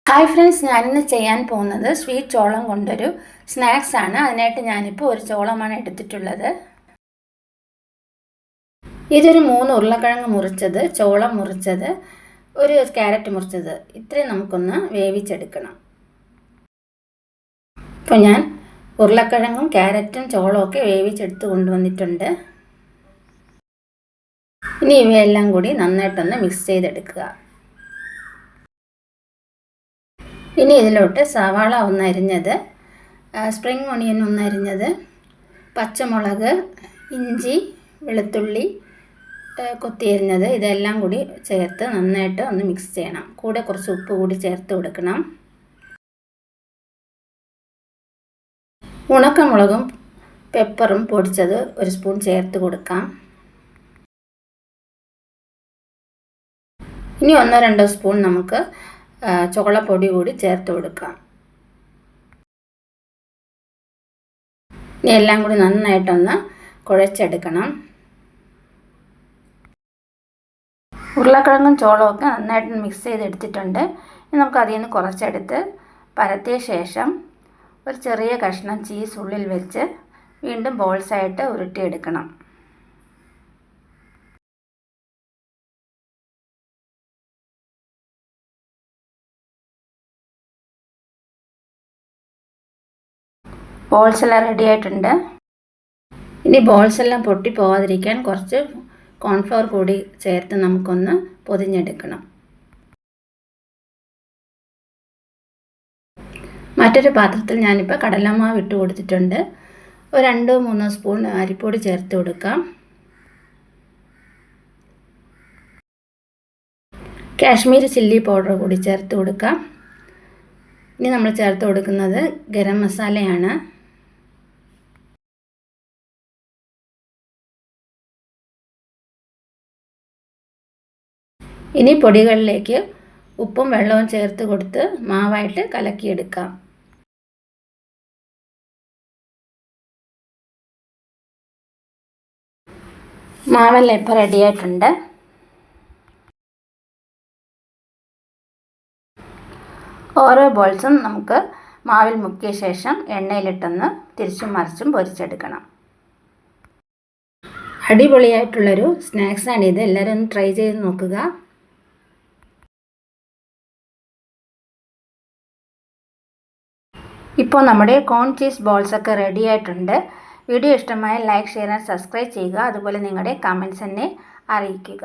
Hi friends, ഞാനിന്ന് ചെയ്യാൻ പോകുന്നത് സ്വീറ്റ് ചോളം കൊണ്ടൊരു സ്നാക്സ് ആണ്. അതിനായിട്ട് ഞാനിപ്പോൾ ഒരു ചോളമാണ് എടുത്തിട്ടുള്ളത്. ഇതൊരു 3 ഉരുളക്കിഴങ്ങ് മുറിച്ചത്, ചോളം മുറിച്ചത്, ഒരു ക്യാരറ്റ് മുറിച്ചത്, ഇത്രയും നമുക്കൊന്ന് വേവിച്ചെടുക്കണം. ഇപ്പോൾ ഞാൻ ഉരുളക്കിഴങ്ങും ക്യാരറ്റും ചോളവും ഒക്കെ വേവിച്ചെടുത്ത് കൊണ്ടുവന്നിട്ടുണ്ട്. ഇനി ഇവയെല്ലാം കൂടി നന്നായിട്ടൊന്ന് മിക്സ് ചെയ്തെടുക്കുക. ഇനി ഇതിലോട്ട് സവാള ഒന്നരിഞ്ഞത്, സ്പ്രിംഗ് ഓണിയൻ ഒന്നരിഞ്ഞത്, പച്ചമുളക്, ഇഞ്ചി, വെളുത്തുള്ളി കൊത്തിയരിഞ്ഞത്, ഇതെല്ലാം കൂടി ചേർത്ത് നന്നായിട്ട് ഒന്ന് മിക്സ് ചെയ്യണം. കൂടെ കുറച്ച് ഉപ്പ് കൂടി ചേർത്ത് കൊടുക്കണം. ഉണക്കമുളകും പെപ്പറും പൊടിച്ചത് 1 സ്പൂൺ ചേർത്ത് കൊടുക്കാം. ഇനി 1-2 സ്പൂൺ നമുക്ക് ചോളപ്പൊടി കൂടി ചേർത്ത് കൊടുക്കാം. ഇനി എല്ലാം കൂടി നന്നായിട്ടൊന്ന് കുഴച്ചെടുക്കണം. ഉരുളക്കിഴങ്ങും ചോളമൊക്കെ നന്നായിട്ട് മിക്സ് ചെയ്തെടുത്തിട്ടുണ്ട്. ഇനി നമുക്ക് അതിൽ നിന്ന് കുറച്ചെടുത്ത് പരത്തിയ ശേഷം ഒരു ചെറിയ കഷ്ണം ചീസ് ഉള്ളിൽ വെച്ച് വീണ്ടും ബോൾസായിട്ട് ഉരുട്ടിയെടുക്കണം. ബോൾസ് എല്ലാം റെഡി ആയിട്ടുണ്ട്. ഇനി ബോൾസ് എല്ലാം പൊട്ടി പോകാതിരിക്കാൻ കുറച്ച് കോൺഫ്ലവർ കൂടി ചേർത്ത് നമുക്കൊന്ന് പൊതിഞ്ഞെടുക്കണം. മറ്റൊരു പാത്രത്തിൽ ഞാനിപ്പോൾ കടലമാവ് ഇട്ട് കൊടുത്തിട്ടുണ്ട്. ഒരു 2-3 സ്പൂൺ അരിപ്പൊടി ചേർത്ത് കൊടുക്കാം. കാശ്മീരി ചില്ലി പൗഡർ കൂടി ചേർത്ത് കൊടുക്കാം. ഇനി നമ്മൾ ചേർത്ത് കൊടുക്കുന്നത് ഗരം മസാലയാണ്. ഇനി പൊടികളിലേക്ക് ഉപ്പും വെള്ളവും ചേർത്ത് കൊടുത്ത് മാവായിട്ട് കലക്കിയെടുക്കാം. മാവെല്ലാം ഇപ്പോൾ റെഡിയായിട്ടുണ്ട്. ഓരോ ബോൾസും നമുക്ക് മാവിൽ മുക്കിയ ശേഷം എണ്ണയിലിട്ടൊന്ന് തിരിച്ചും മറിച്ചും പൊരിച്ചെടുക്കണം. അടിപൊളിയായിട്ടുള്ളൊരു സ്നാക്സാണിത്. എല്ലാവരും ഒന്ന് ട്രൈ ചെയ്ത് നോക്കുക. ഇപ്പോൾ നമ്മുടെ കോൺ ചീസ് ബോൾസൊക്കെ റെഡി ആയിട്ടുണ്ട്. വീഡിയോ ഇഷ്ടമായ ലൈക്ക്, ഷെയർ ആൻഡ് സബ്സ്ക്രൈബ് ചെയ്യുക. അതുപോലെ നിങ്ങളുടെ കമൻറ്റ്സ് എന്നെ അറിയിക്കുക.